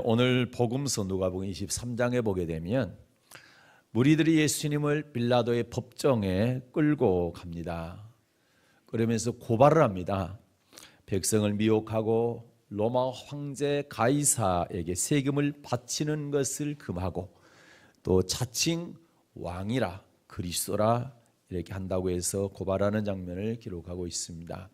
오늘 복음서 누가복음 23장에 보게 되면 무리들이 예수님을 빌라도의 법정에 끌고 갑니다. 그러면서 고발을 합니다. 백성을 미혹하고 로마 황제 가이사에게 세금을 바치는 것을 금하고 또 자칭 왕이라 그리스도라 이렇게 한다고 해서 고발하는 장면을 기록하고 있습니다.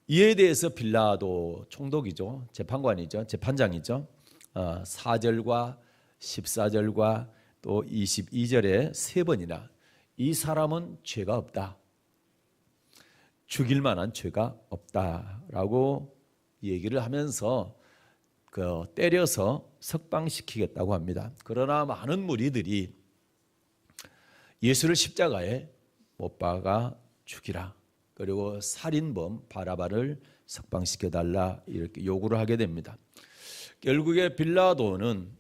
이에 대해서 빌라도 총독이죠, 재판관이죠, 재판장이죠. 4절과 14절과 또 22절에 세 번이나 이 사람은 죄가 없다, 죽일 만한 죄가 없다라고 얘기를 하면서 때려서 석방시키겠다고 합니다. 그러나 많은 무리들이 예수를 십자가에 못 박아 죽이라, 그리고 살인범 바라바를 석방시켜달라 이렇게 요구를 하게 됩니다. 결국에 빌라도는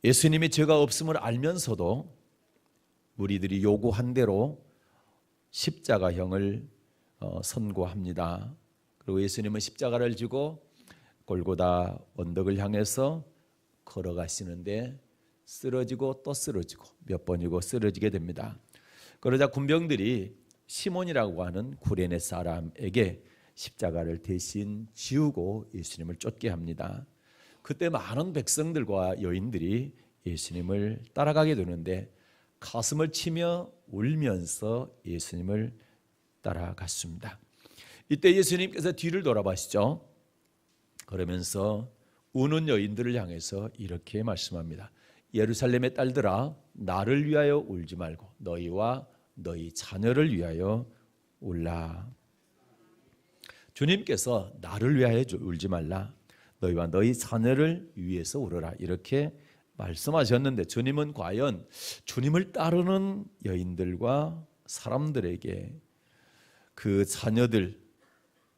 예수님이 죄가 없음을 알면서도 무리들이 요구한 대로 십자가형을 선고합니다. 그리고 예수님은 십자가를 지고 골고다 언덕을 향해서 걸어가시는데 쓰러지고 또 쓰러지고 몇 번이고 쓰러지게 됩니다. 그러자 군병들이 시몬이라고 하는 구레네 사람에게 십자가를 대신 지우고 예수님을 쫓게 합니다. 그때 많은 백성들과 여인들이 예수님을 따라가게 되는데 가슴을 치며 울면서 예수님을 따라갔습니다. 이때 예수님께서 뒤를 돌아보시죠. 그러면서 우는 여인들을 향해서 이렇게 말씀합니다. 예루살렘의 딸들아, 나를 위하여 울지 말고 너희와 너희 자녀를 위하여 울라. 주님께서 나를 위하여 울지 말라, 너희와 너희 자녀를 위해서 울어라 이렇게 말씀하셨는데, 주님은 과연 주님을 따르는 여인들과 사람들에게 그 자녀들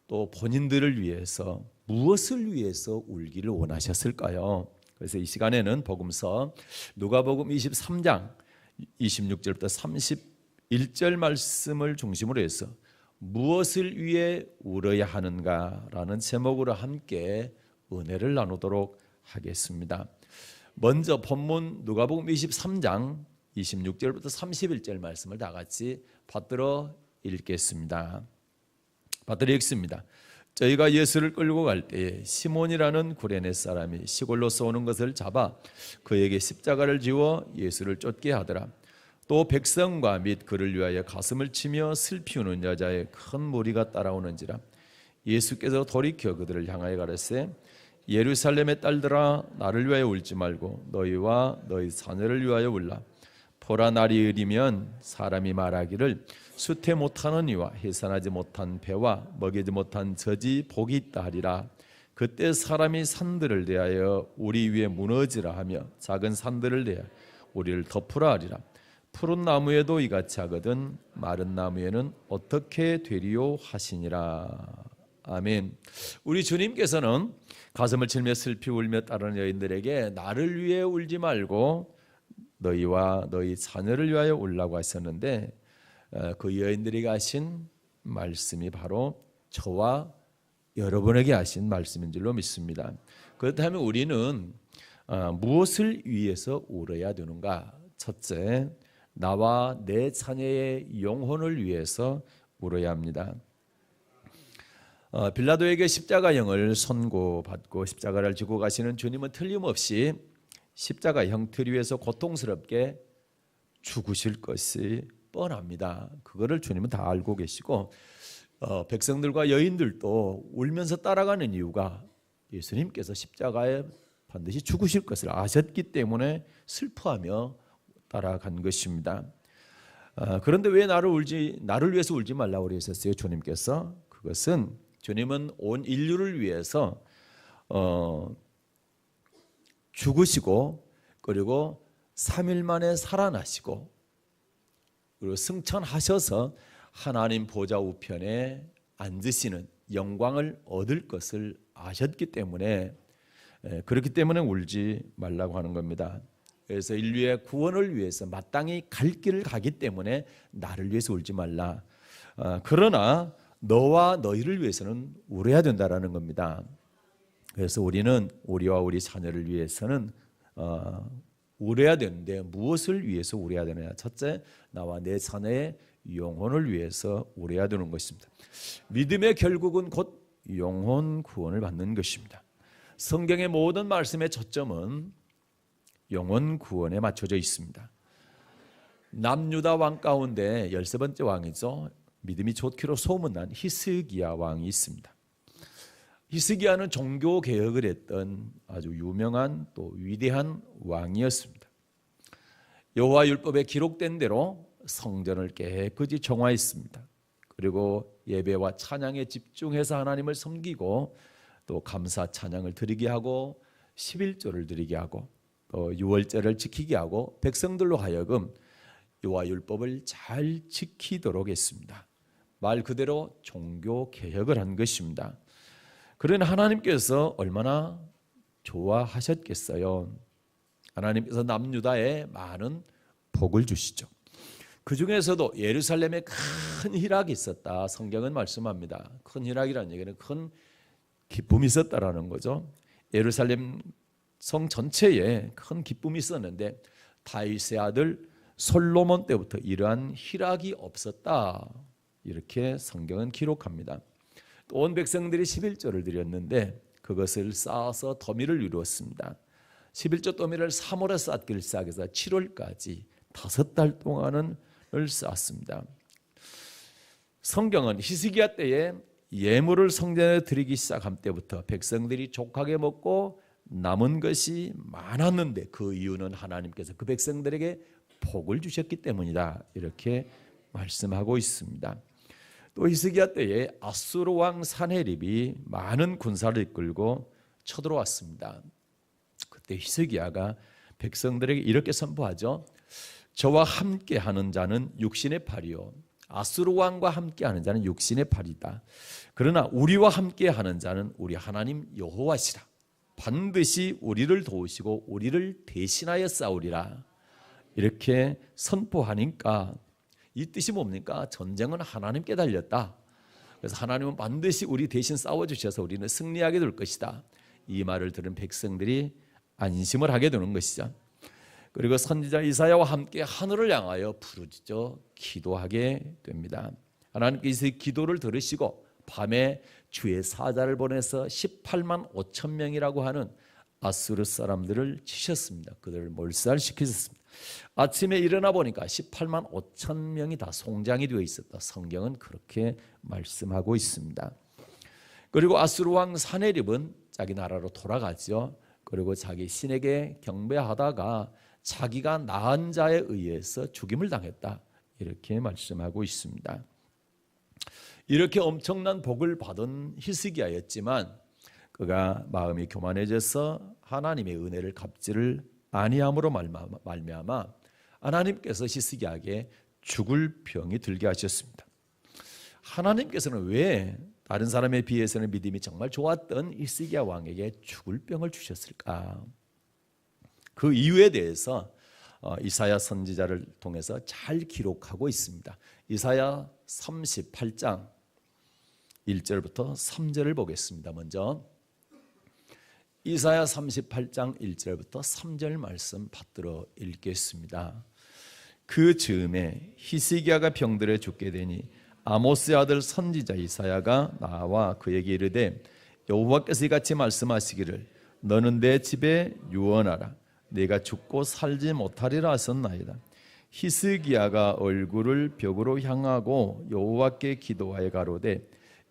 또 본인들을 위해서 무엇을 위해서 울기를 원하셨을까요? 그래서 이 시간에는 복음서 누가복음 23장 26절부터 31절 말씀을 중심으로 해서 무엇을 위해 울어야 하는가라는 제목으로 함께 은혜를 나누도록 하겠습니다. 먼저 본문 누가복음 23장 26절부터 31절 말씀을 다 같이 받들어 읽겠습니다. 받들어 읽습니다. 저희가 예수를 끌고 갈 때에 시몬이라는 구레네 사람이 시골로서 오는 것을 잡아 그에게 십자가를 지워 예수를 쫓게 하더라. 또 백성과 및 그를 위하여 가슴을 치며 슬피 우는 여자의 큰 무리가 따라오는지라. 예수께서 돌이켜 그들을 향하여 가라사대 예루살렘의 딸들아, 나를 위하여 울지 말고 너희와 너희 자녀를 위하여 울라. 보라, 날이 이르면 사람이 말하기를 수태 못하는 이와 해산하지 못한 배와 먹이지 못한 젖이 복이 있다 하리라. 그때 사람이 산들을 대하여 우리 위에 무너지라 하며 작은 산들을 대하여 우리를 덮으라 하리라. 푸른 나무에도 이같이 하거든 마른 나무에는 어떻게 되리요 하시니라. 아멘. 우리 주님께서는 가슴을 치며 슬피 울며 따르는 여인들에게 나를 위해 울지 말고 너희와 너희 자녀를 위하여 울라고 하셨는데, 그 여인들에게 하신 말씀이 바로 저와 여러분에게 하신 말씀인 줄로 믿습니다. 그렇다면 우리는 무엇을 위해서 울어야 되는가? 첫째, 나와 내 자녀의 영혼을 위해서 울어야 합니다. 빌라도에게 십자가형을 선고받고 십자가를 지고 가시는 주님은 틀림없이 십자가 형틀 위에서 고통스럽게 죽으실 것이 뻔합니다. 그거를 주님은 다 알고 계시고 백성들과 여인들도 울면서 따라가는 이유가 예수님께서 십자가에 반드시 죽으실 것을 아셨기 때문에 슬퍼하며 따라간 것입니다. 그런데 왜 나를 위해서 울지 말라고 그러셨어요? 주님께서 그것은 주님은 온 인류를 위해서 죽으시고 그리고 3일 만에 살아나시고 그리고 승천하셔서 하나님 보좌 우편에 앉으시는 영광을 얻을 것을 아셨기 때문에, 그렇기 때문에 울지 말라고 하는 겁니다. 그래서 인류의 구원을 위해서 마땅히 갈 길을 가기 때문에 나를 위해서 울지 말라. 그러나 너와 너희를 위해서는 우려해야 된다라는 겁니다. 그래서 우리는 우리와 우리 자녀를 위해서는 우려해야 되는데 무엇을 위해서 우려해야 되느냐? 첫째, 나와 내 자녀의 영혼을 위해서 우려해야 되는 것입니다. 믿음의 결국은 곧 영혼 구원을 받는 것입니다. 성경의 모든 말씀의 초점은 영혼 구원에 맞춰져 있습니다. 남유다 왕 가운데 13번째 왕이죠. 믿음이 좋기로 소문난 히스기야 왕이 있습니다. 히스기야는 종교 개혁을 했던 아주 유명한 또 위대한 왕이었습니다. 여호와 율법에 기록된 대로 성전을 깨끗이 정화했습니다. 그리고 예배와 찬양에 집중해서 하나님을 섬기고 또 감사 찬양을 드리게 하고 11조를 드리게 하고 또 유월절을 지키게 하고 백성들로 하여금 여호와 율법을 잘 지키도록 했습니다. 말 그대로 종교 개혁을 한 것입니다. 그러나 하나님께서 얼마나 좋아하셨겠어요. 하나님께서 남유다에 많은 복을 주시죠. 그 중에서도 예루살렘에 큰 희락이 있었다. 성경은 말씀합니다. 큰 희락이라는 얘기는 큰 기쁨이 있었다라는 거죠. 예루살렘 성 전체에 큰 기쁨이 있었는데 다윗의 아들 솔로몬 때부터 이러한 희락이 없었다. 이렇게 성경은 기록합니다. 또 온 백성들이 11조를 드렸는데 그것을 쌓아서 더미를 이루었습니다. 11조 더미를 3월에 쌓기를 시작해서 7월까지 5달 동안을 쌓았습니다. 성경은 히스기야 때에 예물을 성전에 드리기 시작한 때부터 백성들이 족하게 먹고 남은 것이 많았는데 그 이유는 하나님께서 그 백성들에게 복을 주셨기 때문이다. 이렇게 말씀하고 있습니다. 또 히스기야 때에 아수르 왕 사네립이 많은 군사를 이끌고 쳐들어왔습니다. 그때 히스기야가 백성들에게 이렇게 선포하죠. 저와 함께하는 자는 육신의 팔이요 아수르 왕과 함께하는 자는 육신의 팔이다. 그러나 우리와 함께하는 자는 우리 하나님 여호와시라. 반드시 우리를 도우시고 우리를 대신하여 싸우리라. 이렇게 선포하니까 이 뜻이 뭡니까? 전쟁은 하나님께 달렸다. 그래서 하나님은 반드시 우리 대신 싸워주셔서 우리는 승리하게 될 것이다. 이 말을 들은 백성들이 안심을 하게 되는 것이죠. 그리고 선지자 이사야와 함께 하늘을 향하여 부르짖어 기도하게 됩니다. 하나님께서 기도를 들으시고 밤에 주의 사자를 보내서 18만 5천 명이라고 하는 아수르 사람들을 치셨습니다. 그들을 몰살시키셨습니다. 아침에 일어나 보니까 18만 5천 명이 다 송장이 되어 있었다. 성경은 그렇게 말씀하고 있습니다. 그리고 아수르 왕 사네립은 자기 나라로 돌아가죠. 그리고 자기 신에게 경배하다가 자기가 낳은 자에 의해서 죽임을 당했다. 이렇게 말씀하고 있습니다. 이렇게 엄청난 복을 받은 히스기야였지만 그가 마음이 교만해져서 하나님의 은혜를 갚지를 아니함으로 말미암아 하나님께서 히스기야에게 죽을 병이 들게 하셨습니다. 하나님께서는 왜 다른 사람에 비해서는 믿음이 정말 좋았던 히스기야 왕에게 죽을 병을 주셨을까? 그 이유에 대해서 이사야 선지자를 통해서 잘 기록하고 있습니다. 이사야 38장 1절부터 3절을 보겠습니다. 먼저 이사야 38장 1절부터 3절 말씀 받들어 읽겠습니다. 그 즈음에 히스기야가 병들어 죽게 되니 아모스의 아들 선지자 이사야가 나와 그에게 이르되 여호와께서 이같이 말씀하시기를 너는 내 집에 유언하라. 내가 죽고 살지 못하리라 하셨나이다. 히스기야가 얼굴을 벽으로 향하고 여호와께 기도하여 가로되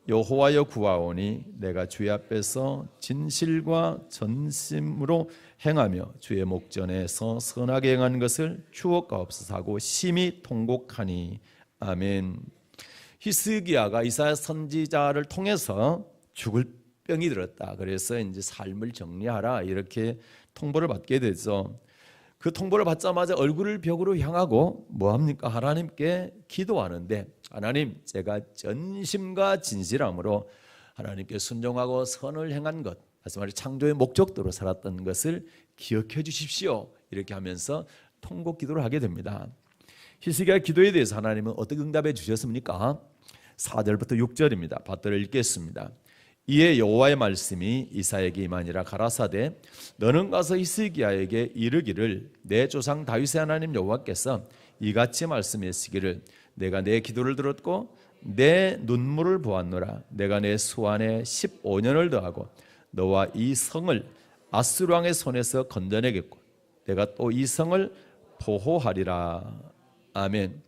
여호와여 구하오니 내가 주의 앞에서 진실과 전심으로 행하며 주의 목전에서 선하게 행한 것을 추억하옵소서 하고 심히 통곡하니 아멘. 히스기야가 이사야 선지자를 통해서 죽을 병이 들었다. 그래서 이제 삶을 정리하라 이렇게 통보를 받게 되죠. 그 통보를 받자마자 얼굴을 벽으로 향하고 뭐합니까? 하나님께 기도하는데 하나님 제가 전심과 진실함으로 하나님께 순종하고 선을 행한 것 다시 말해 창조의 목적대로 살았던 것을 기억해 주십시오. 이렇게 하면서 통곡 기도를 하게 됩니다. 히스기야 기도에 대해서 하나님은 어떻게 응답해 주셨습니까? 4절부터 6절입니다. 받들어 읽겠습니다. 이에 여호와의 말씀이 이사야에게 임하니라. 가라사대 너는 가서 히스기야에게 이르기를 내 조상 다윗의 하나님 여호와께서 이같이 말씀하시기를 내가 내 기도를 들었고 내 눈물을 보았노라. 내가 내 수완에 15년을 더하고 너와 이 성을 아수르 왕의 손에서 건져내겠고 내가 또 이 성을 보호하리라. 아멘.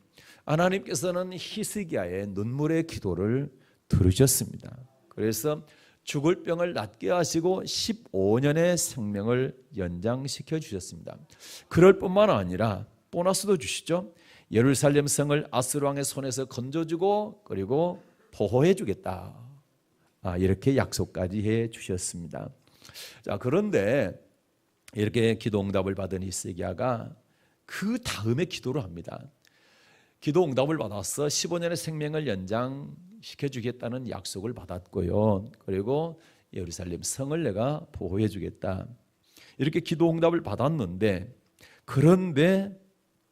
하나님께서는 히스기야의 눈물의 기도를 들으셨습니다. 그래서 죽을 병을 낫게 하시고 15년의 생명을 연장시켜 주셨습니다. 그럴 뿐만 아니라 보너스도 주시죠. 예루살렘 성을 아수르 왕의 손에서 건져주고 그리고 보호해 주겠다. 이렇게 약속까지 해 주셨습니다. 자, 그런데 이렇게 기도 응답을 받은 히스기야가 그 다음에 기도를 합니다. 기도 응답을 받아서 15년의 생명을 연장시켜 주겠다는 약속을 받았고요. 그리고 예루살렘 성을 내가 보호해 주겠다. 이렇게 기도 응답을 받았는데 그런데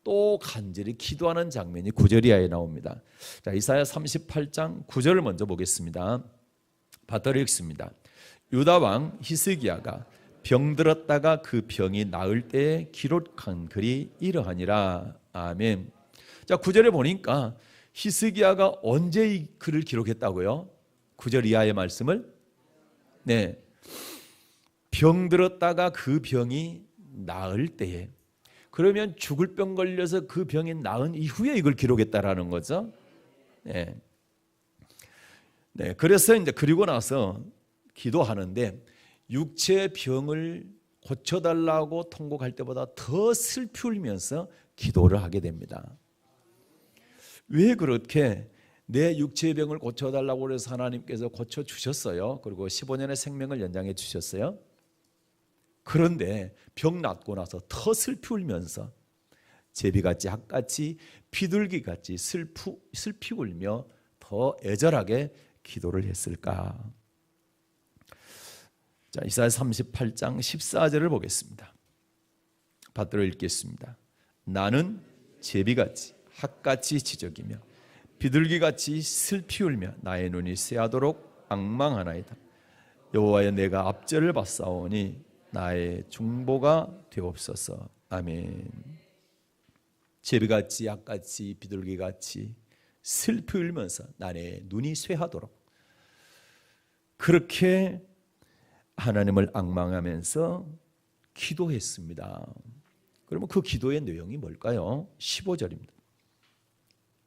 또 간절히 기도하는 장면이 9절 이하에 나옵니다. 자, 이사야 38장 9절을 먼저 보겠습니다. 받들어 읽습니다. 유다 왕 히스기야가 병들었다가 그 병이 나을 때에 기록한 글이 이러하니라. 아멘. 자, 9절에 보니까 히스기야가 언제 이 글을 기록했다고요? 9절 이하의 말씀을 병들었다가 그 병이 나을 때에. 그러면 죽을 병 걸려서 그 병이 나은 이후에 이걸 기록했다라는 거죠. 네. 그래서 이제 그리고 나서 기도하는데 육체의 병을 고쳐달라고 통곡할 때보다 더 슬피 울면서 기도를 하게 됩니다. 왜 그렇게 내 육체의 병을 고쳐달라고 해서 하나님께서 고쳐주셨어요. 그리고 15년의 생명을 연장해 주셨어요. 그런데 병 낫고 나서 더 슬피 울면서 제비같이 학같이 비둘기같이 슬피 울며 더 애절하게 기도를 했을까? 자, 이사야 38장 14절을 보겠습니다. 받들어 읽겠습니다. 나는 제비같이 학같이 지적이며 비둘기같이 슬피 울며 나의 눈이 쇠하도록 앙망하나이다. 여호와여 내가 압절을 받사오니 나의 중보가 되옵소서. 아멘. 제비같이 학같이 비둘기같이 슬피 울면서 나의 눈이 쇠하도록 그렇게 하나님을 앙망하면서 기도했습니다. 그러면 그 기도의 내용이 뭘까요? 15절입니다.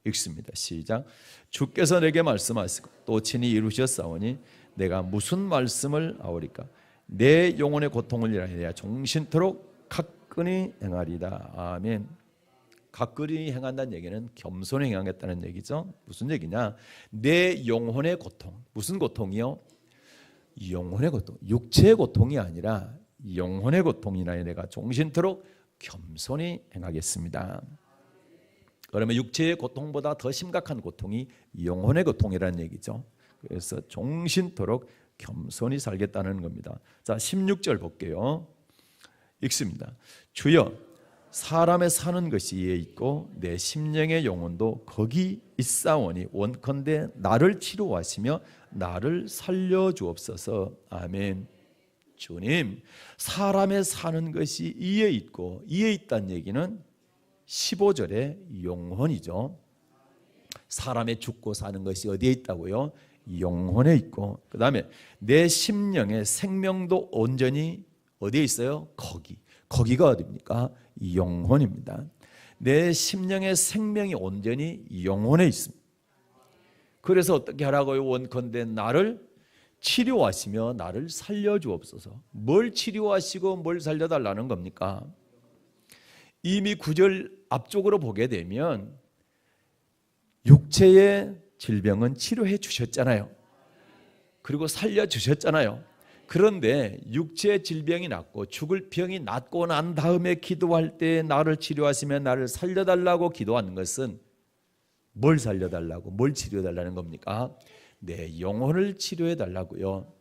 읽습니다. 시작. 주께서 내게 말씀하시고 또 친히 이루셨사오니 내가 무슨 말씀을 아오리까? 내 영혼의 고통을 인하여 종신토록 가끈히 행하리다. 아멘. 가끈히 행한다는 얘기는 겸손히 행하겠다는 얘기죠. 무슨 얘기냐? 내 영혼의 고통. 무슨 고통이요? 영혼의 고통. 육체의 고통이 아니라 영혼의 고통이나 내가 종신토록 겸손히 행하겠습니다. 그러면 육체의 고통보다 더 심각한 고통이 영혼의 고통이라는 얘기죠. 그래서 종신토록 겸손히 살겠다는 겁니다. 자, 16절 볼게요. 읽습니다. 주여 사람의 사는 것이 이에 있고 내 심령의 영혼도 거기 있사오니 원컨대 나를 치료하시며 나를 살려주옵소서. 아멘. 주님, 사람의 사는 것이 이에 있고 이에 있다는 얘기는 15절의 영혼이죠. 사람의 죽고 사는 것이 어디에 있다고요? 영혼에 있고 그 다음에 내 심령의 생명도 온전히 어디에 있어요? 거기가 어디입니까? 영혼입니다. 내 심령의 생명이 온전히 영혼에 있습니다. 그래서 어떻게 하라고요? 원컨대 나를 치료하시며 나를 살려주옵소서. 뭘 치료하시고 뭘 살려달라는 겁니까? 이미 9절 앞쪽으로 보게 되면 육체의 질병은 치료해 주셨잖아요. 그리고 살려주셨잖아요. 그런데 육체의 질병이 낫고 죽을 병이 낫고 난 다음에 기도할 때 나를 치료하시며 나를 살려달라고 기도하는 것은 뭘 살려달라고, 뭘 치료해달라는 겁니까? 내 영혼을 치료해달라고요.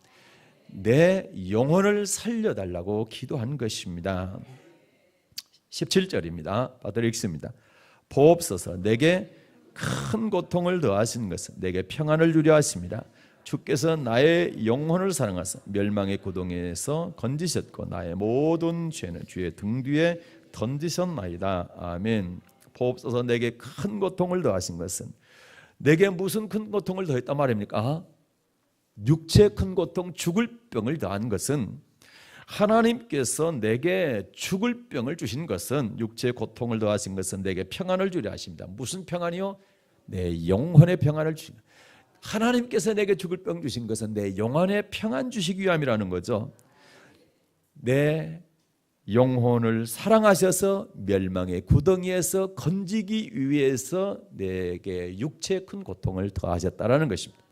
내 영혼을 살려달라고 기도한 것입니다. 17절입니다. 받들어 읽습니다. 보옵소서 내게 큰 고통을 더하신 것은 내게 평안을 주려 하십니다. 주께서 나의 영혼을 사랑하사 멸망의 구덩이에서 건지셨고 나의 모든 죄는 주의 등 뒤에 던지셨나이다. 아멘. 보옵소서. 내게 큰 고통을 더하신 것은, 내게 무슨 큰 고통을 더했단 말입니까? 육체의 큰 고통, 죽을 병을 더한 것은, 하나님께서 내게 죽을 병을 주신 것은, 육체의 고통을 더하신 것은 내게 평안을 주려 하십니다. 무슨 평안이요? 내 영혼의 평안을 주십니다. 하나님께서 내게 죽을 병 주신 것은 내 영혼의 평안 주시기 위함이라는 거죠. 내 영혼을 사랑하셔서 멸망의 구덩이에서 건지기 위해서 내게 육체의 큰 고통을 더하셨다라는 것입니다.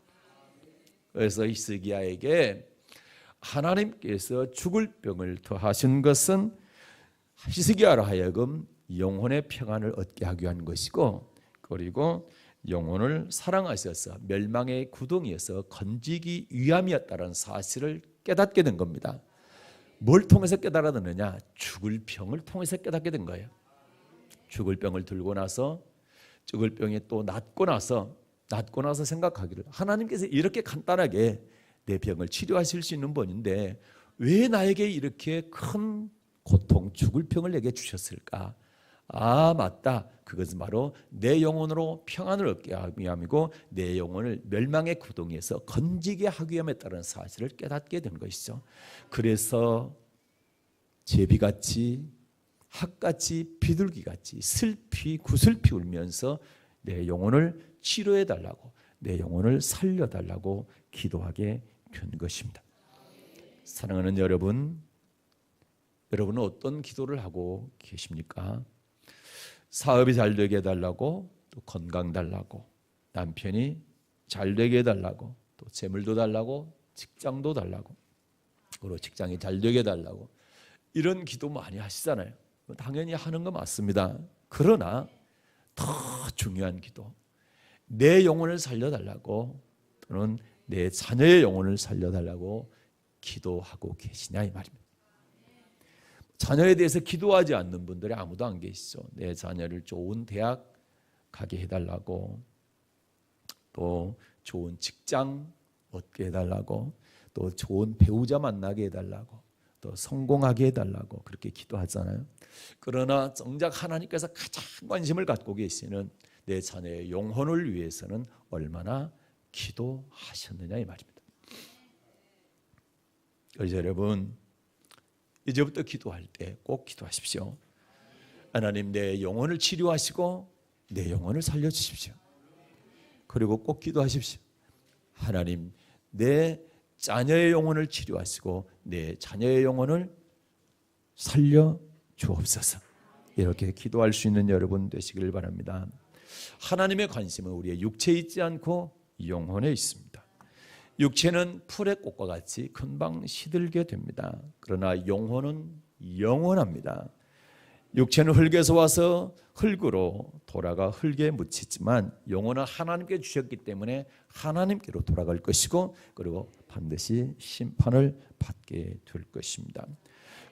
그래서 히스기야에게 하나님께서 죽을 병을 더하신 것은 히스기야로 하여금 영혼의 평안을 얻게 하기 위한 것이고, 그리고 영혼을 사랑하셔서 멸망의 구덩이에서 건지기 위함이었다는 사실을 깨닫게 된 겁니다. 뭘 통해서 깨달았느냐? 죽을 병을 통해서 깨닫게 된 거예요. 죽을 병을 들고 나서, 죽을 병이 또 낫고 나서 생각하기를, 하나님께서 이렇게 간단하게 내 병을 치료하실 수 있는 분인데 왜 나에게 이렇게 큰 고통, 죽을 병을 내게 주셨을까? 아, 맞다. 그것은 바로 내 영혼으로 평안을 얻게 하기 위함이고 내 영혼을 멸망의 구덩이에서 건지게 하기 위함에 따른 사실을 깨닫게 된 것이죠. 그래서 제비같이, 학같이, 비둘기같이 슬피 구슬피 울면서 내 영혼을 치료해달라고, 내 영혼을 살려달라고 기도하게 된 것입니다. 사랑하는 여러분, 여러분은 어떤 기도를 하고 계십니까? 사업이 잘 되게 해달라고, 또 건강 달라고, 남편이 잘 되게 해달라고, 또 재물도 달라고, 직장도 달라고, 그리고 직장이 잘 되게 해달라고, 이런 기도 많이 하시잖아요. 당연히 하는 거 맞습니다. 그러나 더 중요한 기도, 내 영혼을 살려달라고, 또는 내 자녀의 영혼을 살려달라고 기도하고 계시냐 이 말입니다. 자녀에 대해서 기도하지 않는 분들이 아무도 안 계시죠. 내 자녀를 좋은 대학 가게 해달라고, 또 좋은 직장 얻게 해달라고, 또 좋은 배우자 만나게 해달라고, 또 성공하게 해달라고 그렇게 기도하잖아요. 그러나 정작 하나님께서 가장 관심을 갖고 계시는 내 자녀의 영혼을 위해서는 얼마나 기도하셨느냐 이 말입니다. 그래서 여러분, 이제부터 기도할 때 꼭 기도하십시오. 하나님, 내 영혼을 치료하시고 내 영혼을 살려주십시오. 그리고 꼭 기도하십시오. 하나님, 내 자녀의 영혼을 치료하시고 내 자녀의 영혼을 살려주옵소서. 이렇게 기도할 수 있는 여러분 되시기를 바랍니다. 하나님의 관심은 우리의 육체에 있지 않고 영혼에 있습니다. 육체는 풀의 꽃과 같이 금방 시들게 됩니다. 그러나 영혼은 영원합니다. 육체는 흙에서 와서 흙으로 돌아가 흙에 묻히지만 영혼은 하나님께 주셨기 때문에 하나님께로 돌아갈 것이고, 그리고 반드시 심판을 받게 될 것입니다.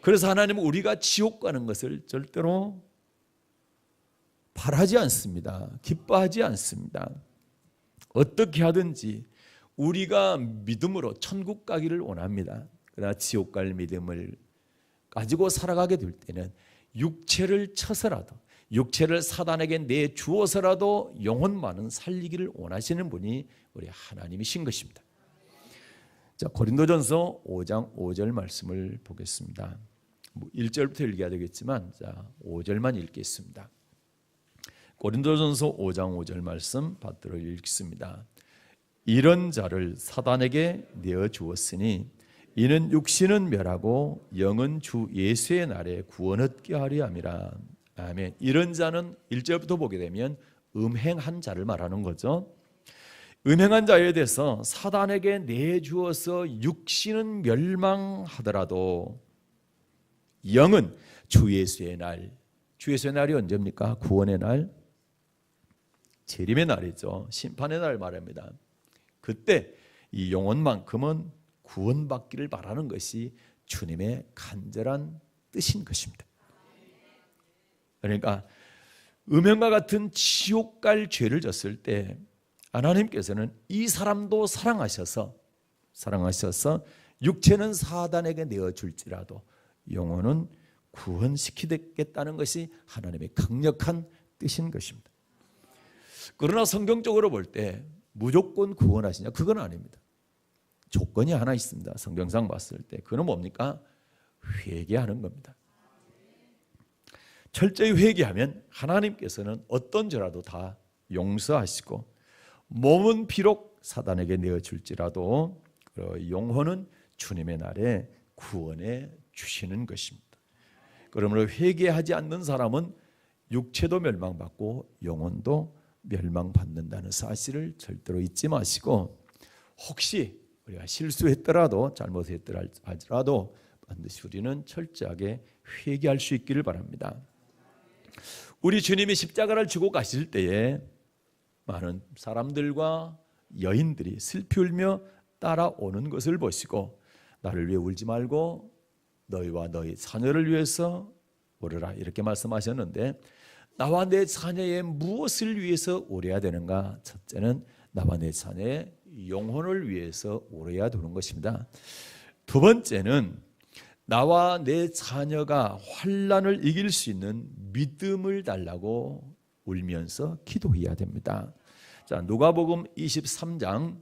그래서 하나님은 우리가 지옥 가는 것을 절대로 바라지 않습니다. 기뻐하지 않습니다. 어떻게 하든지 우리가 믿음으로 천국 가기를 원합니다. 그러나 지옥 갈 믿음을 가지고 살아가게 될 때는 육체를 쳐서라도, 육체를 사단에게 내주어서라도 영혼만은 살리기를 원하시는 분이 우리 하나님이신 것입니다. 자, 고린도전서 5장 5절 말씀을 보겠습니다. 1절부터 읽어야 되겠지만, 자, 5절만 읽겠습니다. 고린도전서 5장 5절 말씀 받들어 읽습니다. 이런 자를 사단에게 내어주었으니 이는 육신은 멸하고 영은 주 예수의 날에 구원 얻게 하려 함이라. 아멘. 이런 자는 1절부터 보게 되면 음행한 자를 말하는 거죠. 음행한 자에 대해서 사단에게 내주어서 육신은 멸망하더라도 영은 주 예수의 날, 주 예수의 날이 언제입니까? 구원의 날, 재림의 날이죠. 심판의 날 말합니다. 그때 이 영혼만큼은 구원받기를 바라는 것이 주님의 간절한 뜻인 것입니다. 그러니까 음행과 같은 지옥 갈 죄를 졌을 때 하나님께서는 이 사람도 사랑하셔서 육체는 사단에게 내어줄지라도 영혼은 구원시키겠다는 것이 하나님의 강력한 뜻인 것입니다. 그러나 성경적으로 볼 때 무조건 구원하시냐? 그건 아닙니다. 조건이 하나 있습니다. 성경상 봤을 때 그건 뭡니까? 회개하는 겁니다. 철저히 회개하면 하나님께서는 어떤 죄라도 다 용서하시고 몸은 비록 사단에게 내어줄지라도 영혼은 주님의 날에 구원해 주시는 것입니다. 그러므로 회개하지 않는 사람은 육체도 멸망받고 영혼도 멸망받는다는 사실을 절대로 잊지 마시고, 혹시 우리가 실수했더라도 잘못했더라 하더라도 반드시 우리는 철저하게 회개할 수 있기를 바랍니다. 우리 주님이 십자가를 지고 가실 때에 많은 사람들과 여인들이 슬피 울며 따라오는 것을 보시고 나를 위해 울지 말고 너희와 너희 자녀를 위해서 울으라 이렇게 말씀하셨는데, 나와 내 자녀의 무엇을 위해서 울어야 되는가? 첫째는 나와 내 자녀의 영혼을 위해서 울어야 되는 것입니다. 두 번째는 나와 내 자녀가 환난을 이길 수 있는 믿음을 달라고 울면서 기도해야 됩니다. 자, 누가복음 23장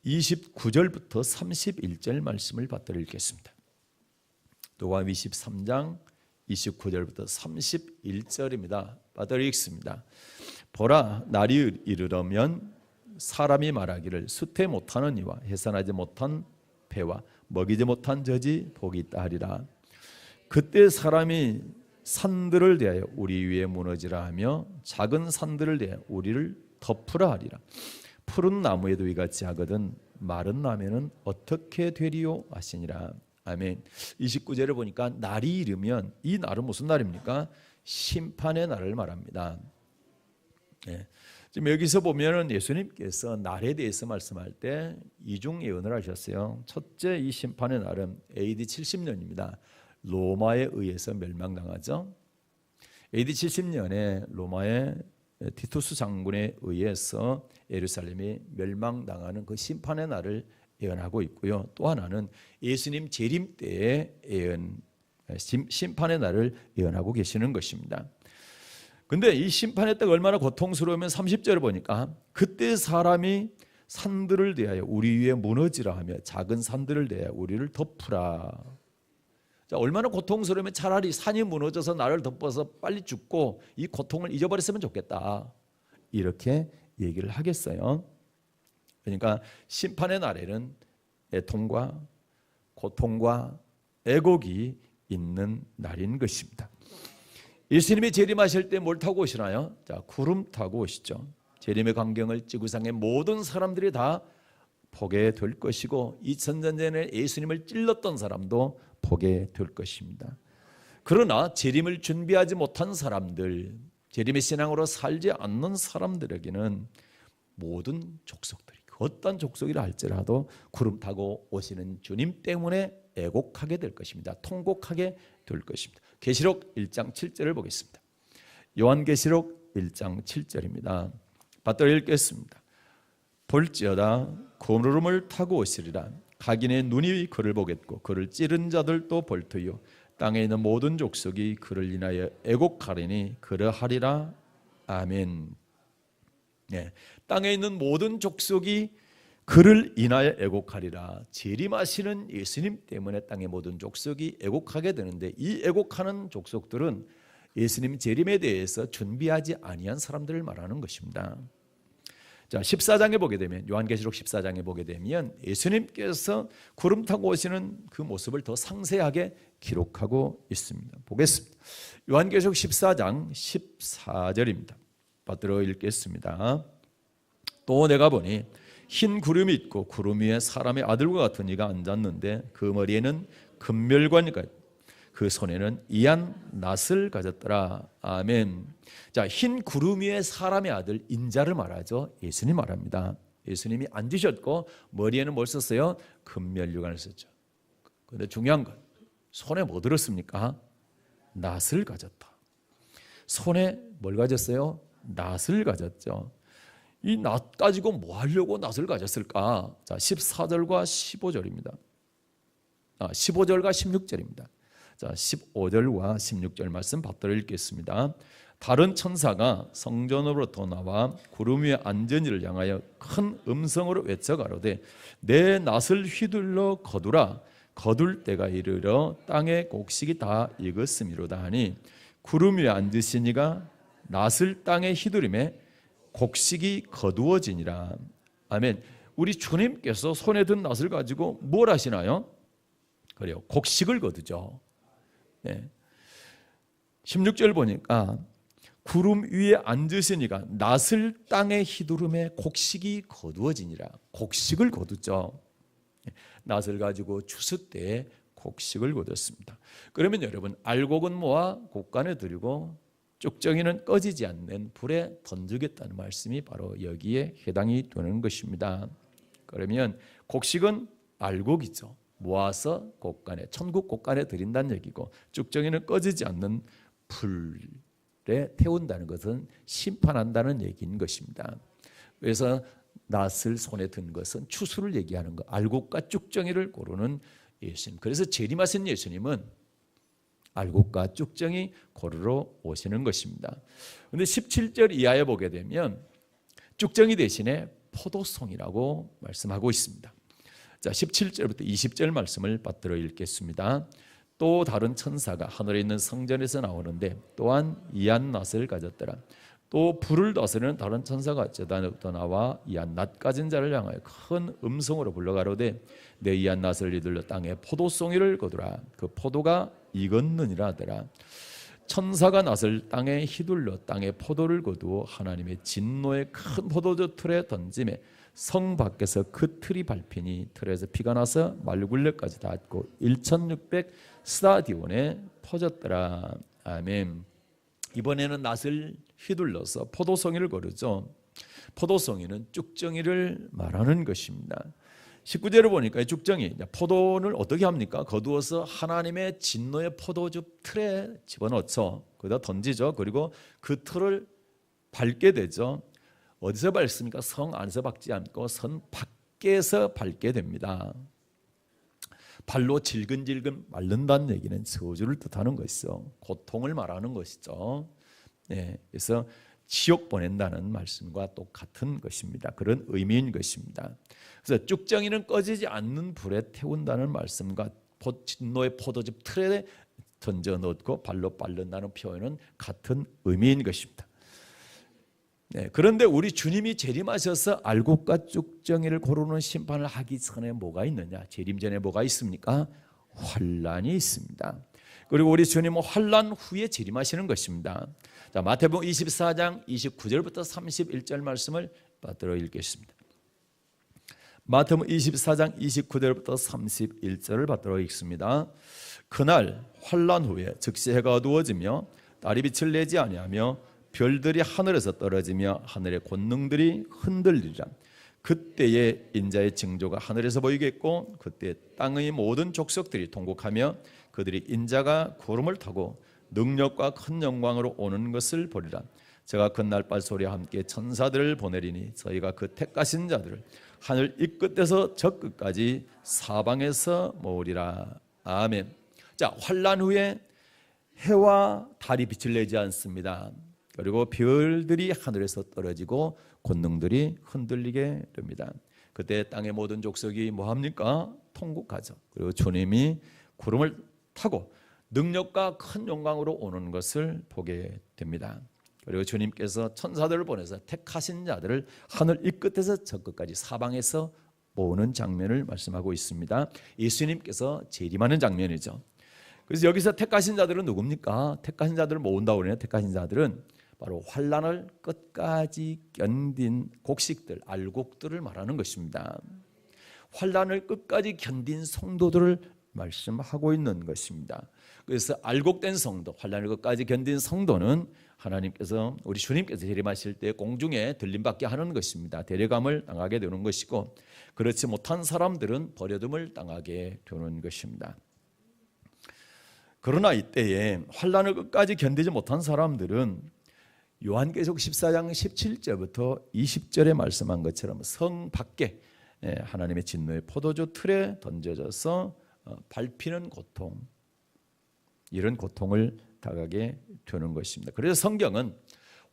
29절부터 31절 말씀을 받들어 읽겠습니다. 누가복음 23장 29절부터 31절입니다. 받들어 읽습니다. 보라, 날이 이르러면 사람이 말하기를 수태 못하는 이와 해산하지 못한 배와 먹이지 못한 젖이 복이 있다 하리라. 그때 사람이 산들을 대하여 우리 위에 무너지라 하며 작은 산들을 대하여 우리를 덮으라 하리라. 푸른 나무에도 이같이 하거든 마른 나무에는 어떻게 되리요 하시니라. 아멘. 29절을 보니까 날이 이르면, 이 날은 무슨 날입니까? 심판의 날을 말합니다. 네. 지금 여기서 보면은 예수님께서 날에 대해서 말씀할 때 이중 예언을 하셨어요. 첫째, 이 심판의 날은 AD 70년입니다. 로마에 의해서 멸망당하죠. AD 70년에 로마의 티투스 장군에 의해서 예루살렘이 멸망당하는 그 심판의 날을 예언하고 있고요. 또 하나는 예수님 재림 때의 심판의 날을 예언하고 계시는 것입니다. 근데 이 심판의 때가 얼마나 고통스러우면 30절을 보니까 그때 사람이 산들을 대하여 우리 위에 무너지라 하며 작은 산들을 대하여 우리를 덮으라. 자, 얼마나 고통스러우면 차라리 산이 무너져서 나를 덮어서 빨리 죽고 이 고통을 잊어버렸으면 좋겠다, 이렇게 얘기를 하겠어요. 그러니까 심판의 날에는 애통과 고통과 애곡이 있는 날인 것입니다. 예수님이 재림하실 때 뭘 타고 오시나요? 자, 구름 타고 오시죠. 재림의 광경을 지구상의 모든 사람들이 다 보게 될 것이고 2000년 전에 예수님을 찔렀던 사람도 보게 될 것입니다. 그러나 재림을 준비하지 못한 사람들, 재림의 신앙으로 살지 않는 사람들에게는 모든 족속들이, 어떤 족속이라 할지라도 구름 타고 오시는 주님 때문에 애곡하게 될 것입니다. 통곡하게 될 것입니다. 계시록 1장 7절을 보겠습니다. 요한계시록 1장 7절입니다. 받들어 읽겠습니다. 볼지어다 구름을 타고 오시리라. 각인의 눈이 그를 보겠고 그를 찌른 자들도 볼 터이요 땅에 있는 모든 족속이 그를 인하여 애곡하리니 그러하리라. 아멘. 네, 땅에 있는 모든 족속이 그를 인하여 애곡하리라. 재림하시는 예수님 때문에 땅의 모든 족속이 애곡하게 되는데, 이 애곡하는 족속들은 예수님 재림에 대해서 준비하지 아니한 사람들을 말하는 것입니다. 자, 14장에 보게 되면, 요한계시록 14장에 보게 되면 예수님께서 구름 타고 오시는 그 모습을 더 상세하게 기록하고 있습니다. 보겠습니다. 요한계시록 14장 14절입니다. 받들어 읽겠습니다. 또 내가 보니 흰 구름이 있고 구름 위에 사람의 아들과 같은 이가 앉았는데 그 머리에는 금멸관이 있고 그 손에는 이한 낫을 가졌더라. 아멘. 자, 흰 구름 위에 사람의 아들, 인자를 말하죠. 예수님 말합니다. 예수님이 앉으셨고 머리에는 뭘 썼어요? 금멸관을 썼죠. 그런데 중요한 건 손에 뭐 들었습니까? 낫을 가졌다. 손에 뭘 가졌어요? 낫을 가졌죠. 이 낫 가지고 뭐 하려고 낫을 가졌을까? 자, 14절과 15절입니다. 15절과 16절입니다. 자, 15절과 16절 말씀 받들어 읽겠습니다. 다른 천사가 성전으로부터 나와 구름 위에 앉은 이를 향하여 큰 음성으로 외쳐 가로되 내 낫을 휘둘러 거두라. 거둘 때가 이르러 땅의 곡식이 다 익었음이로다 하니 구름 위에 앉으신 이가 낫을 땅에 휘두림에 곡식이 거두어지니라. 아멘. 우리 주님께서 손에 든 낫을 가지고 뭘 하시나요? 그래요. 곡식을 거두죠. 네. 16절 보니까 구름 위에 앉으시니가 낫을 땅에 휘두름에 곡식이 거두어지니라. 곡식을 거두죠. 낫을 가지고 추수 때에 곡식을 거뒀습니다. 그러면 여러분, 알곡은 모아 곡간에 들이고 쭉정이는 꺼지지 않는 불에 던지겠다는 말씀이 바로 여기에 해당이 되는 것입니다. 그러면 곡식은 알곡이죠. 모아서 곡간에, 천국 곡간에 들인다는 얘기고, 쭉정이는 꺼지지 않는 불에 태운다는 것은 심판한다는 얘기인 것입니다. 그래서 낫을 손에 든 것은 추수를 얘기하는 것, 알곡과 쭉정이를 고르는 예수님. 그래서 재림하신 예수님은 알곡과 쭉정이 고르러 오시는 것입니다. 그런데 17절 이하에 보게 되면 쭉정이 대신에 포도송이라고 말씀하고 있습니다. 자, 17절부터 20절 말씀을 받들어 읽겠습니다. 또 다른 천사가 하늘에 있는 성전에서 나오는데 또한 이한 낫을 가졌더라. 또 불을 다스리는 다른 천사가 제단에부터 나와 이한 낫 가진 자를 향하여 큰 음성으로 불러가로되 내 이한 낫을 이들러 땅에 포도송이를 거두라. 그 포도가 익었느니라 하더라. 천사가 낫을 땅에 휘둘러 땅에 포도를 거두어 하나님의 진노의 큰 포도주 틀에 던짐에 성 밖에서 그 틀이 밟히니 틀에서 피가 나서 말굴레까지 닿았고 1600 스타디온에 퍼졌더라. 아멘. 이번에는 낫을 휘둘러서 포도송이를 거르죠. 포도송이는 쭉정이를 말하는 것입니다. 19절을 보니까 쭉정이 포도를 어떻게 합니까? 거두어서 하나님의 진노의 포도주 틀에 집어넣죠. 거기다 던지죠. 그리고 그 틀을 밟게 되죠. 어디서 밟습니까? 성 안에서 밟지 않고 성 밖에서 밟게 됩니다. 발로 질근질근 밟는다는 얘기는 저주를 뜻하는 것이죠. 고통을 말하는 것이죠. 네, 그래서 지옥 보낸다는 말씀과 똑같은 것입니다. 그런 의미인 것입니다. 그래서 쭉정이는 꺼지지 않는 불에 태운다는 말씀과 진노의 포도즙 틀에 던져 넣고 발로 밟는다는 표현은 같은 의미인 것입니다. 네, 그런데 우리 주님이 재림하셔서 알곡과 쭉정이를 고르는 심판을 하기 전에 뭐가 있느냐? 재림 전에 뭐가 있습니까? 환란이 있습니다. 그리고 우리 주님은 환란 후에 재림하시는 것입니다. 자, 마태복음 24장 29절부터 31절 말씀을 받들어 읽겠습니다. 마태복음 24장 29절부터 31절을 받들어 읽습니다. 그날 환란 후에 즉시 해가 어두워지며 달이 빛을 내지 아니하며 별들이 하늘에서 떨어지며 하늘의 권능들이 흔들리리라. 그때에 인자의 징조가 하늘에서 보이겠고 그때 땅의 모든 족속들이 통곡하며 그들이 인자가 구름을 타고 능력과 큰 영광으로 오는 것을 보리라. 제가 그날 발소리와 함께 천사들을 보내리니 저희가 그 택하신 자들을 하늘 이 끝에서 저 끝까지 사방에서 모으리라. 아멘. 자, 환란 후에 해와 달이 빛을 내지 않습니다. 그리고 별들이 하늘에서 떨어지고 권능들이 흔들리게 됩니다. 그때 땅의 모든 족속이 뭐합니까? 통곡하죠. 그리고 주님이 구름을 타고 능력과 큰 영광으로 오는 것을 보게 됩니다. 그리고 주님께서 천사들을 보내서 택하신 자들을 하늘 이 끝에서 저 끝까지 사방에서 모으는 장면을 말씀하고 있습니다. 예수님께서 재림하는 장면이죠. 그래서 여기서 택하신 자들은 누굽니까? 택하신 자들을 모은다고 그러네요. 택하신 자들은 바로 환란을 끝까지 견딘 곡식들, 알곡들을 말하는 것입니다. 환란을 끝까지 견딘 성도들을 말씀하고 있는 것입니다. 그래서 알곡된 성도, 환란을 끝까지 견딘 성도는 하나님께서 우리 주님께서 재림하실 때 공중에 들림받게 하는 것입니다. 데려감을 당하게 되는 것이고 그렇지 못한 사람들은 버려둠을 당하게 되는 것입니다. 그러나 이때에 환난을 끝까지 견디지 못한 사람들은 요한계시록 14장 17절부터 20절에 말씀한 것처럼 성 밖에 하나님의 진노의 포도주 틀에 던져져서 밟히는 고통, 이런 고통을 당하게 되는 것입니다. 그래서 성경은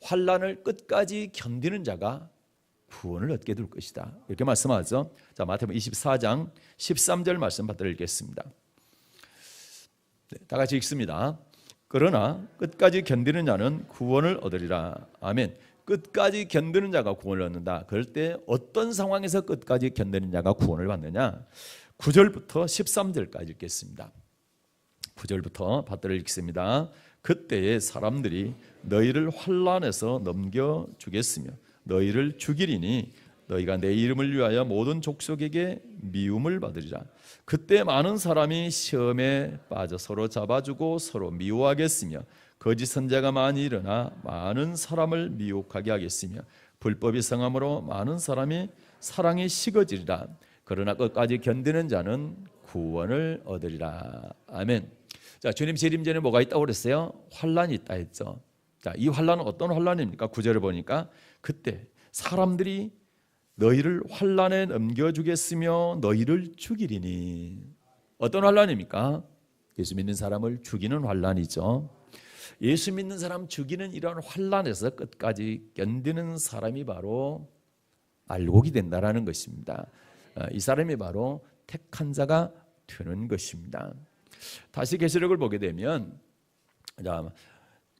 환난을 끝까지 견디는 자가 구원을 얻게 될 것이다, 이렇게 말씀하죠. 자, 마태복음 24장 13절 말씀 받들어 읽겠습니다. 다 같이 읽습니다. 그러나 끝까지 견디는 자는 구원을 얻으리라. 아멘. 끝까지 견디는 자가 구원을 얻는다. 그럴 때 어떤 상황에서 끝까지 견디는 자가 구원을 받느냐? 9절부터 13절까지 읽겠습니다. 9절부터 받들어 읽습니다. 그때에 사람들이 너희를 환난에서 넘겨주겠으며 너희를 죽이리니 너희가 내 이름을 위하여 모든 족속에게 미움을 받으리라. 그때 많은 사람이 시험에 빠져 서로 잡아주고 서로 미워하겠으며 거짓 선지자가 많이 일어나 많은 사람을 미혹하게 하겠으며 불법이 성함으로 많은 사람이 사랑이 식어지리라. 그러나 끝까지 견디는 자는 구원을 얻으리라. 아멘. 자, 주님 재림 전에 뭐가 있다고 그랬어요? 환난이 있다 했죠. 자, 이 환난은 어떤 환난입니까? 9절을 보니까 그때 사람들이 너희를 환난에 넘겨주겠으며 너희를 죽이리니. 어떤 환난입니까? 예수 믿는 사람을 죽이는 환난이죠. 예수 믿는 사람 죽이는 이러한 환난에서 끝까지 견디는 사람이 바로 알곡이 된다라는 것입니다. 이 사람이 바로 택한 자가 되는 것입니다. 다시 계시록을 보게 되면,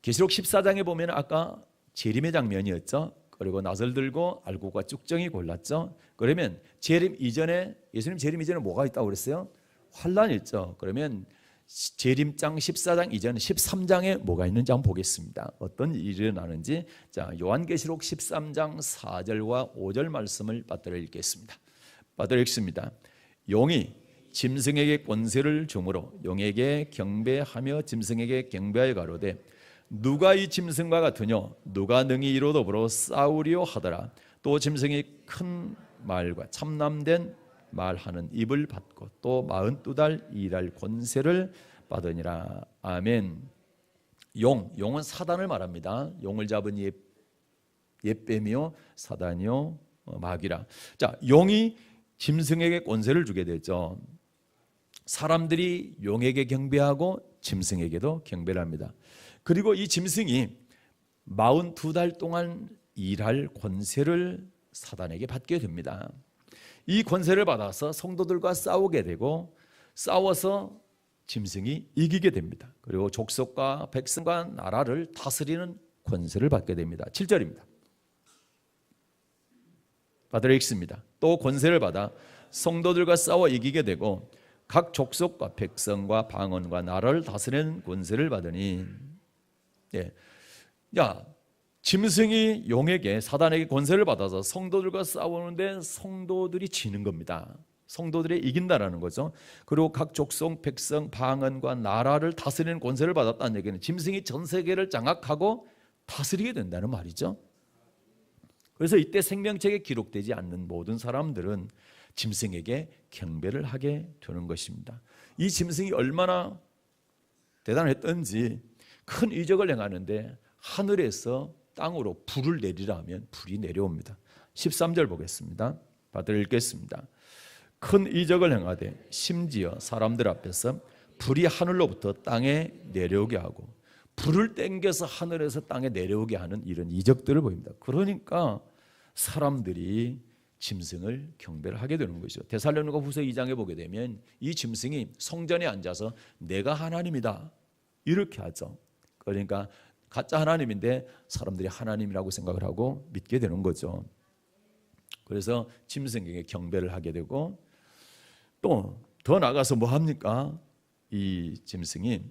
계시록 14장에 보면 아까 재림의 장면이었죠. 그리고 낫을 들고 알곡과 쭉정이 골랐죠. 그러면 재림 이전에, 예수님 재림 이전에 뭐가 있다고 그랬어요? 환난이 있죠. 그러면 재림장 14장 이전 13장에 뭐가 있는지 한번 보겠습니다. 어떤 일이 일어나는지. 자, 요한계시록 13장 4절과 5절 말씀을 받들어 읽겠습니다. 받들어 읽습니다. 용이 짐승에게 권세를 주므로 용에게 경배하며 짐승에게 경배하여 가로되 누가 이 짐승과 같으뇨? 누가 능히 이로 더불어 싸우리요 하더라. 또 짐승이 큰 말과 참남된 말하는 입을 받고 또 42달 일할 권세를 받으니라. 아멘. 용은 사단을 말합니다. 용을 잡은 옛뱀이요 사단이요 마귀라. 자, 용이 짐승에게 권세를 주게 되죠. 사람들이 용에게 경배하고 짐승에게도 경배를 합니다. 그리고 이 짐승이 42달 동안 일할 권세를 사단에게 받게 됩니다. 이 권세를 받아서 성도들과 싸우게 되고 싸워서 짐승이 이기게 됩니다. 그리고 족속과 백성과 나라를 다스리는 권세를 받게 됩니다. 7절입니다. 받들어 읽습니다. 또 권세를 받아 성도들과 싸워 이기게 되고 각 족속과 백성과 방언과 나라를 다스리는 권세를 받으니. 짐승이 용에게 사단에게 권세를 받아서 성도들과 싸우는데 성도들이 지는 겁니다. 성도들이 이긴다라는 거죠. 그리고 각 족속, 백성, 방언과 나라를 다스리는 권세를 받았다는 얘기는 짐승이 전 세계를 장악하고 다스리게 된다는 말이죠. 그래서 이때 생명책에 기록되지 않는 모든 사람들은 짐승에게 경배를 하게 되는 것입니다. 이 짐승이 얼마나 대단했던지 큰 이적을 행하는데 하늘에서 땅으로 불을 내리라 하면 불이 내려옵니다. 13절 보겠습니다. 받들어 읽겠습니다. 큰 이적을 행하되 심지어 사람들 앞에서 불이 하늘로부터 땅에 내려오게 하고 불을 땡겨서 하늘에서 땅에 내려오게 하는 이런 이적들을 보입니다. 그러니까 사람들이 짐승을 경배를 하게 되는 것이죠. 데살로니가 후서 2장에 보게 되면 이 짐승이 성전에 앉아서 내가 하나님이다 이렇게 하죠. 그러니까 가짜 하나님인데 사람들이 하나님이라고 생각을 하고 믿게 되는 거죠. 그래서 짐승에게 경배를 하게 되고 또 더 나가서 뭐 합니까? 이 짐승이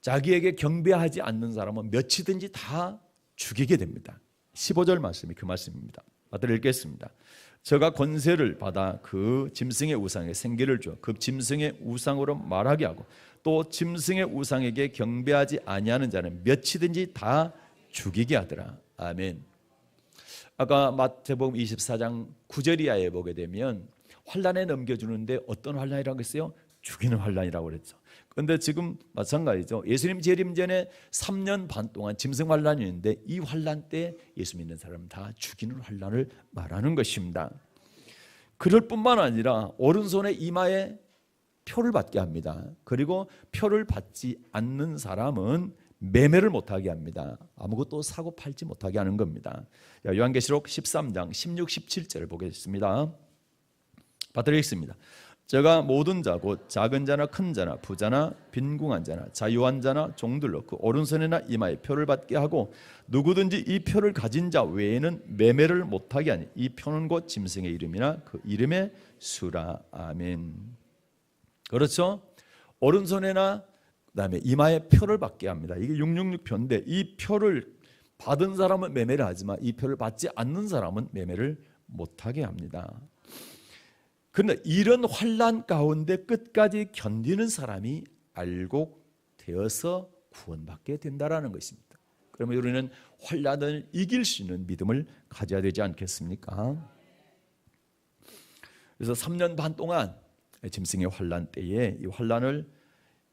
자기에게 경배하지 않는 사람은 몇이든지 다 죽이게 됩니다. 15절 말씀이 그 말씀입니다. 받들어 읽겠습니다. 저가 권세를 받아 그 짐승의 우상에 생기를 주어 그 짐승의 우상으로 말하게 하고 또 짐승의 우상에게 경배하지 아니하는 자는 몇이든지 다 죽이게 하더라. 아멘. 아까 마태복음 24장 9절 이하에 보게 되면 환난에 넘겨주는데 어떤 환난이라고 했어요? 죽이는 환란이라고 그랬죠. 그런데 지금 마찬가지죠. 예수님 재림 전에 3년 반 동안 짐승 환란이 있는데 이 환란 때 예수 믿는 사람 다 죽이는 환란을 말하는 것입니다. 그럴 뿐만 아니라 오른손에 이마에 표를 받게 합니다. 그리고 표를 받지 않는 사람은 매매를 못하게 합니다. 아무것도 사고 팔지 못하게 하는 겁니다. 요한계시록 13장 16, 17절을 보겠습니다. 받들겠습니다. 제가 모든 자 곧 작은 자나 큰 자나 부자나 빈궁한 자나 자유한 자나 종들로 그 오른손이나 이마에 표를 받게 하고 누구든지 이 표를 가진 자 외에는 매매를 못하게 하니 이 표는 곧 짐승의 이름이나 그 이름의 수라. 아멘. 그렇죠? 오른손에나 그다음에 이마에 표를 받게 합니다. 이게 666표인데 이 표를 받은 사람은 매매를 하지만 이 표를 받지 않는 사람은 매매를 못하게 합니다. 그런데 이런 환난 가운데 끝까지 견디는 사람이 알곡 되어서 구원받게 된다라는 것입니다. 그러면 우리는 환난을 이길 수 있는 믿음을 가져야 되지 않겠습니까? 그래서 3년 반 동안 짐승의 환난 때에 이 환난을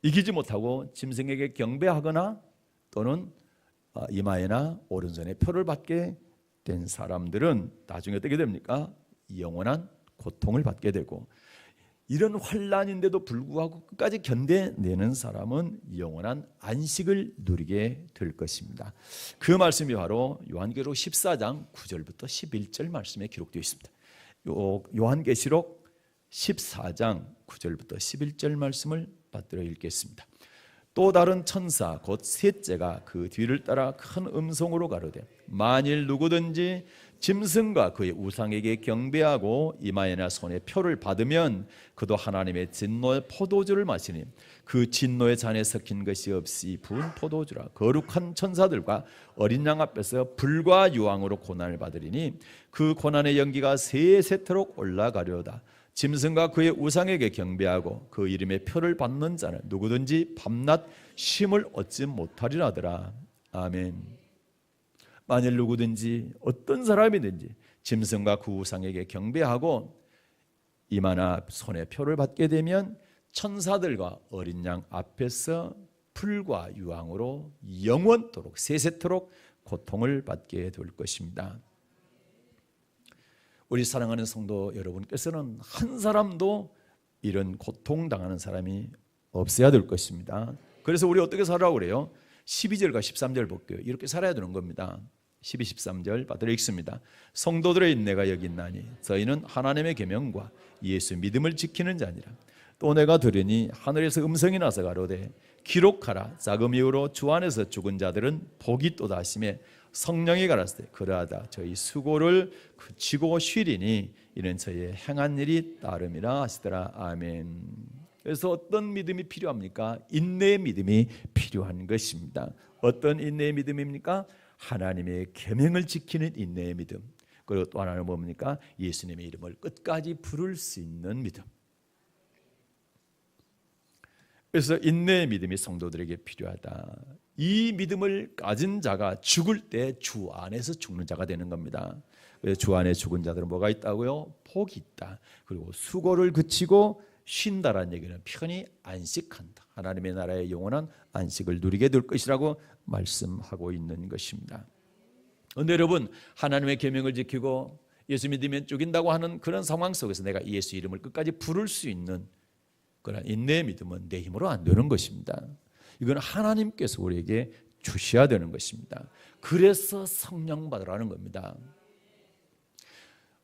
이기지 못하고 짐승에게 경배하거나 또는 이마에나 오른손에 표를 받게 된 사람들은 나중에 어떻게 됩니까? 영원한 고통을 받게 되고, 이런 환난인데도 불구하고 끝까지 견뎌내는 사람은 영원한 안식을 누리게 될 것입니다. 그 말씀이 바로 요한계시록 14장 9절부터 11절 말씀에 기록되어 있습니다. 요한계시록 14장 9절부터 11절 말씀을 받들어 읽겠습니다. 또 다른 천사 곧 셋째가 그 뒤를 따라 큰 음성으로 가로되 만일 누구든지 짐승과 그의 우상에게 경배하고 이마에나 손에 표를 받으면 그도 하나님의 진노의 포도주를 마시니 그 진노의 잔에 섞인 것이 없이 부은 포도주라. 거룩한 천사들과 어린 양 앞에서 불과 유황으로 고난을 받으리니 그 고난의 연기가 세세토록 올라가려다. 짐승과 그의 우상에게 경배하고 그 이름의 표를 받는 자는 누구든지 밤낮 쉼을 얻지 못하리라더라. 아멘. 만일 누구든지 어떤 사람이든지 짐승과 그 우상에게 경배하고 이마나 손에 표를 받게 되면 천사들과 어린 양 앞에서 불과 유황으로 영원토록 세세토록 고통을 받게 될 것입니다. 우리 사랑하는 성도 여러분께서는 한 사람도 이런 고통당하는 사람이 없어야 될 것입니다. 그래서 우리 어떻게 살아라고 그래요? 12절과 13절 볼게요. 이렇게 살아야 되는 겁니다. 12, 13절 받들어 읽습니다. 성도들의 인내가 여기 있나니 저희는 하나님의 계명과 예수 믿음을 지키는 자니라. 또 내가 들으니 하늘에서 음성이 나서 가로되 기록하라. 작은 이후로 주 안에서 죽은 자들은 복이 또다 하시매 성령이 가라사대 그러하다 저희 수고를 그치고 쉬리니 이는 저희의 행한 일이 따름이라 하시더라. 아멘. 그래서 어떤 믿음이 필요합니까? 인내의 믿음이 필요한 것입니다. 어떤 인내의 믿음입니까? 하나님의 계명을 지키는 인내의 믿음. 그리고 또 하나는 뭡니까? 예수님의 이름을 끝까지 부를 수 있는 믿음. 그래서 인내의 믿음이 성도들에게 필요하다. 이 믿음을 가진 자가 죽을 때 주 안에서 죽는 자가 되는 겁니다. 그래서 주 안에 죽은 자들은 뭐가 있다고요? 복이 있다. 그리고 수고를 그치고 쉰다라는 얘기는 편히 안식한다. 하나님의 나라의 영원한 안식을 누리게 될 것이라고 말씀하고 있는 것입니다. 그런데 여러분, 하나님의 계명을 지키고 예수 믿으면 죽인다고 하는 그런 상황 속에서 내가 예수 이름을 끝까지 부를 수 있는 그런 인내의 믿음은 내 힘으로 안 되는 것입니다. 이건 하나님께서 우리에게 주셔야 되는 것입니다. 그래서 성령 받으라는 겁니다.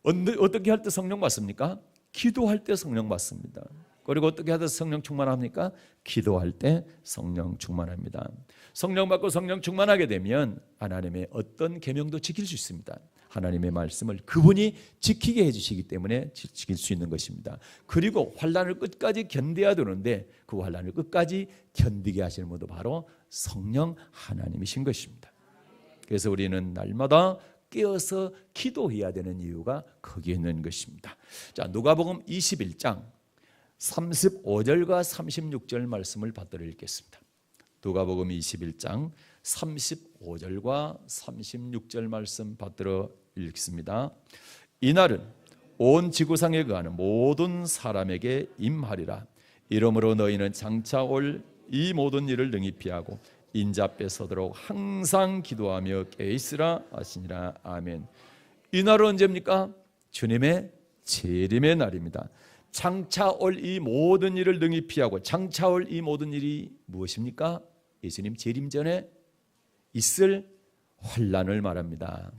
어떻게 할 때 성령 받습니까? 기도할 때 성령 받습니다. 그리고 어떻게 하다 성령 충만합니까? 기도할 때 성령 충만합니다. 성령 받고 성령 충만하게 되면 하나님의 어떤 계명도 지킬 수 있습니다. 하나님의 말씀을 그분이 지키게 해주시기 때문에 지킬 수 있는 것입니다. 그리고 환난을 끝까지 견뎌야 되는데 그 환난을 끝까지 견디게 하시는 분도 바로 성령 하나님이신 것입니다. 그래서 우리는 날마다 깨어서 기도해야 되는 이유가 거기에 있는 것입니다. 자, 누가복음 21장 35절과 36절 말씀을 받들어 읽겠습니다. 누가복음 21장 35절과 36절 말씀 받들어 읽습니다. 이날은 온 지구상에 거하는 모든 사람에게 임하리라. 이러므로 너희는 장차 올 이 모든 일을 능히 피하고 인자 앞에 서도록 항상 기도하며 깨있으라 하시니라. 아멘. 이 날은 언제입니까? 주님의 재림의 날입니다. 장차 올 이 모든 일을 능히 피하고, 장차 올 이 모든 일이 무엇입니까? 예수님 재림 전에 있을 환난을 말합니다.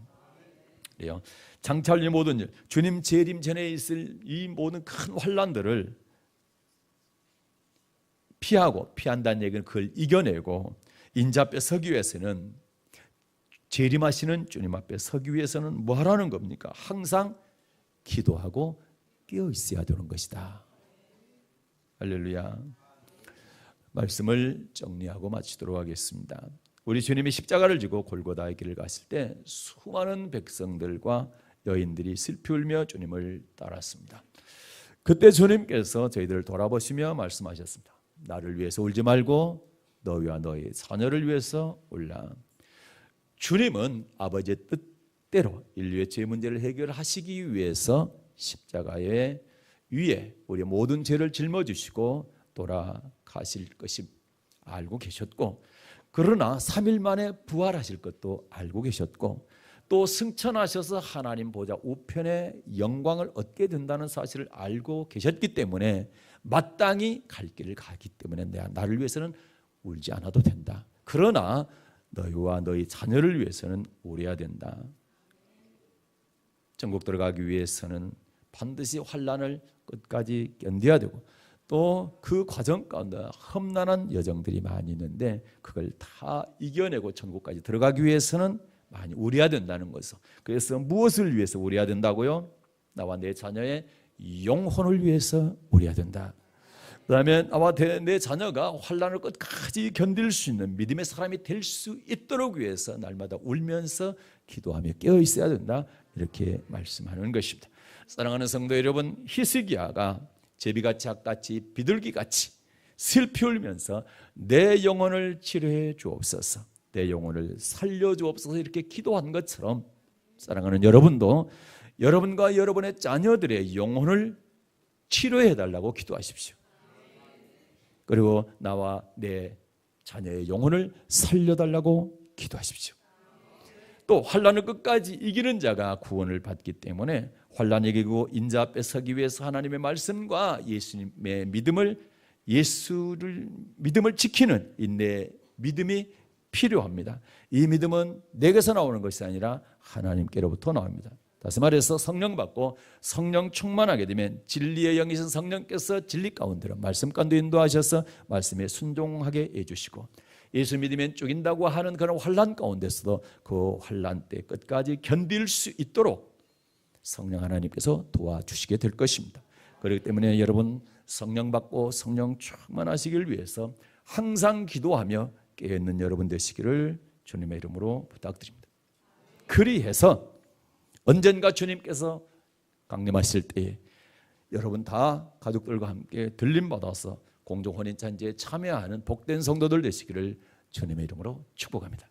그래요. 장차 올 이 모든 일, 주님 재림 전에 있을 이 모든 큰 환난들을 피한다는 얘기는 그걸 이겨내고 인자 앞에 서기 위해서는, 재림하시는 주님 앞에 서기 위해서는 뭐 하라는 겁니까? 항상 기도하고 깨어 있어야 되는 것이다. 할렐루야. 말씀을 정리하고 마치도록 하겠습니다. 우리 주님이 십자가를 지고 골고다의 길을 갔을 때 수많은 백성들과 여인들이 슬피 울며 주님을 따랐습니다. 그때 주님께서 저희들을 돌아보시며 말씀하셨습니다. 나를 위해서 울지 말고 너희와 너희 자녀를 위해서 울라. 주님은 아버지의 뜻대로 인류의 죄 문제를 해결하시기 위해서 십자가의 위에 우리 모든 죄를 짊어지시고 돌아가실 것이 알고 계셨고, 그러나 3일 만에 부활하실 것도 알고 계셨고, 또 승천하셔서 하나님 보좌 우편의 영광을 얻게 된다는 사실을 알고 계셨기 때문에 마땅히 갈 길을 가기 때문에 나를 위해서는 울지 않아도 된다. 그러나 너희와 너희 자녀를 위해서는 울어야 된다. 천국 들어가기 위해서는 반드시 환난을 끝까지 견뎌야 되고, 또 그 과정 가운데 험난한 여정들이 많이 있는데 그걸 다 이겨내고 천국까지 들어가기 위해서는 많이 울어야 된다는 것을. 그래서 무엇을 위해서 울어야 된다고요? 나와 내 자녀의 영혼을 위해서 울어야 된다. 그다음에 나와 내 자녀가 환난을 끝까지 견딜 수 있는 믿음의 사람이 될 수 있도록 위해서 날마다 울면서 기도하며 깨어 있어야 된다. 이렇게 말씀하는 것입니다. 사랑하는 성도 여러분, 히스기야가 제비같이 악같이 비둘기같이 슬피 울면서 내 영혼을 치료해 주옵소서, 내 영혼을 살려 주옵소서 이렇게 기도한 것처럼 사랑하는 여러분도 여러분과 여러분의 자녀들의 영혼을 치료해 달라고 기도하십시오. 그리고 나와 내 자녀의 영혼을 살려달라고 기도하십시오. 또 환난을 끝까지 이기는 자가 구원을 받기 때문에 환난 이기고 인자 앞에 서기 위해서 하나님의 말씀과 예수님의 믿음을 지키는 인내 믿음이 필요합니다. 이 믿음은 내게서 나오는 것이 아니라 하나님께로부터 나옵니다. 다시 말해서 성령 받고 성령 충만하게 되면 진리의 영이신 성령께서 진리 가운데로 말씀 가운데 인도하셔서 말씀에 순종하게 해주시고, 예수 믿으면 죽인다고 하는 그런 환난 가운데서도 그 환난 때 끝까지 견딜 수 있도록 성령 하나님께서 도와주시게 될 것입니다. 그렇기 때문에 여러분 성령 받고 성령 충만하시길 위해서 항상 기도하며 깨어있는 여러분 되시기를 주님의 이름으로 부탁드립니다. 그리해서 언젠가 주님께서 강림하실 때에 여러분 다 가족들과 함께 들림받아서 공동혼인잔치에 참여하는 복된 성도들 되시기를 주님의 이름으로 축복합니다.